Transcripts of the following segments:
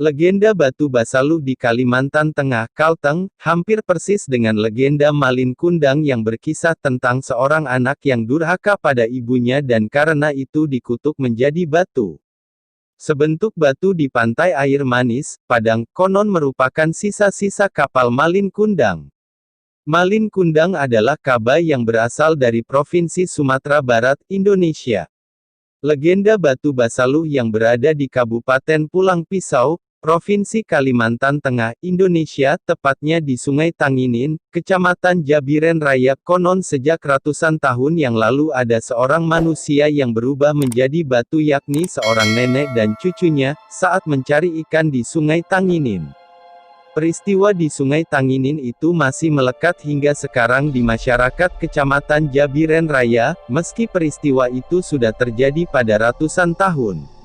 Legenda Batu Basaluh di Kalimantan Tengah, Kalteng, hampir persis dengan legenda Malin Kundang yang berkisah tentang seorang anak yang durhaka pada ibunya dan karena itu dikutuk menjadi batu. Sebentuk batu di pantai air manis, Padang, konon merupakan sisa-sisa kapal Malin Kundang. Malin Kundang adalah kabah yang berasal dari Provinsi Sumatera Barat, Indonesia. Legenda Batu Basaluh yang berada di Kabupaten Pulang Pisau, Provinsi Kalimantan Tengah, Indonesia, tepatnya di Sungai Tanginin, Kecamatan Jabiren Raya, konon sejak ratusan tahun yang lalu ada seorang manusia yang berubah menjadi batu yakni seorang nenek dan cucunya, saat mencari ikan di Sungai Tanginin. Peristiwa di Sungai Tanginin itu masih melekat hingga sekarang di masyarakat Kecamatan Jabiren Raya, meski peristiwa itu sudah terjadi pada ratusan tahun.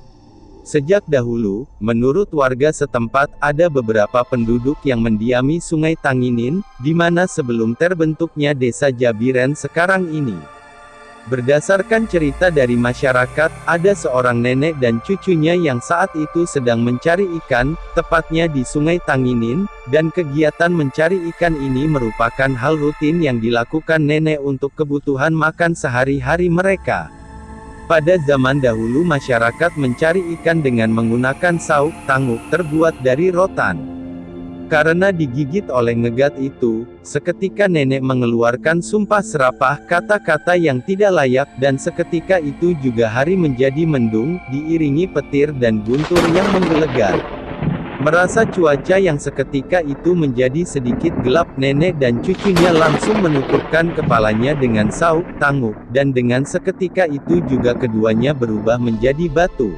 Sejak dahulu, menurut warga setempat, ada beberapa penduduk yang mendiami Sungai Tanginin, di mana sebelum terbentuknya desa Jabiren sekarang ini. Berdasarkan cerita dari masyarakat, ada seorang nenek dan cucunya yang saat itu sedang mencari ikan, tepatnya di Sungai Tanginin, dan kegiatan mencari ikan ini merupakan hal rutin yang dilakukan nenek untuk kebutuhan makan sehari-hari mereka. Pada zaman dahulu masyarakat mencari ikan dengan menggunakan sauk, tanguk, terbuat dari rotan. Karena digigit oleh ngegat itu, seketika nenek mengeluarkan sumpah serapah, kata-kata yang tidak layak, dan seketika itu juga hari menjadi mendung, diiringi petir dan guntur yang menggelegar. Merasa cuaca yang seketika itu menjadi sedikit gelap, nenek dan cucunya langsung menutupkan kepalanya dengan sauk, tanguk, dan dengan seketika itu juga keduanya berubah menjadi batu.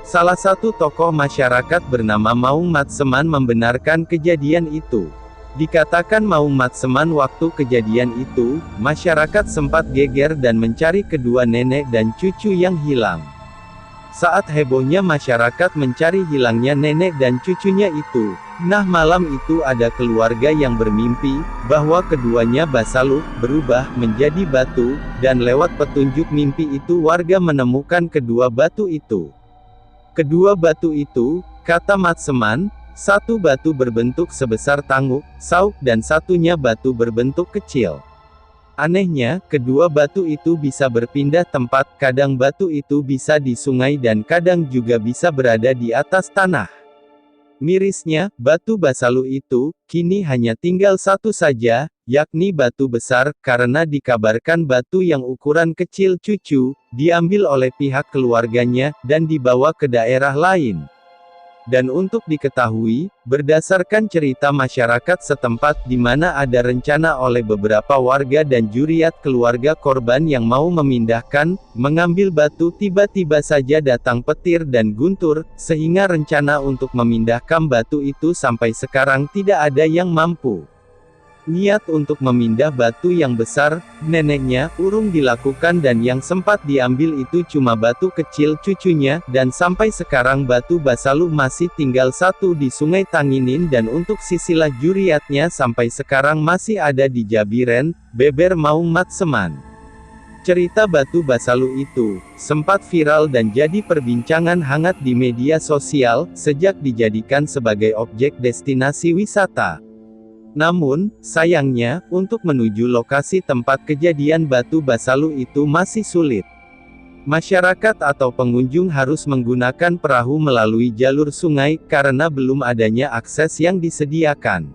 Salah satu tokoh masyarakat bernama Maung Matseman membenarkan kejadian itu. Dikatakan Maung Matseman waktu kejadian itu, masyarakat sempat geger dan mencari kedua nenek dan cucu yang hilang. Saat hebohnya masyarakat mencari hilangnya nenek dan cucunya itu, nah malam itu ada keluarga yang bermimpi, bahwa keduanya Basaluh, berubah menjadi batu, dan lewat petunjuk mimpi itu warga menemukan kedua batu itu. Kedua batu itu, kata Matseman, satu batu berbentuk sebesar tanguk, sauk dan satunya batu berbentuk kecil. Anehnya, kedua batu itu bisa berpindah tempat, kadang batu itu bisa di sungai dan kadang juga bisa berada di atas tanah. Mirisnya, batu Basaluh itu, kini hanya tinggal satu saja, yakni batu besar, karena dikabarkan batu yang ukuran kecil cucu, diambil oleh pihak keluarganya, dan dibawa ke daerah lain. Dan untuk diketahui, berdasarkan cerita masyarakat setempat di mana ada rencana oleh beberapa warga dan juriat keluarga korban yang mau memindahkan, mengambil batu tiba-tiba saja datang petir dan guntur, sehingga rencana untuk memindahkan batu itu sampai sekarang tidak ada yang mampu. Niat untuk memindah batu yang besar, neneknya, urung dilakukan dan yang sempat diambil itu cuma batu kecil cucunya, dan sampai sekarang batu Basaluh masih tinggal satu di Sungai Tanginin dan untuk sisilah juriatnya sampai sekarang masih ada di Jabiren, beber Maung Matseman. Cerita batu Basaluh itu, sempat viral dan jadi perbincangan hangat di media sosial, sejak dijadikan sebagai objek destinasi wisata. Namun, sayangnya, untuk menuju lokasi tempat kejadian batu Basaluh itu masih sulit. Masyarakat atau pengunjung harus menggunakan perahu melalui jalur sungai, karena belum adanya akses yang disediakan.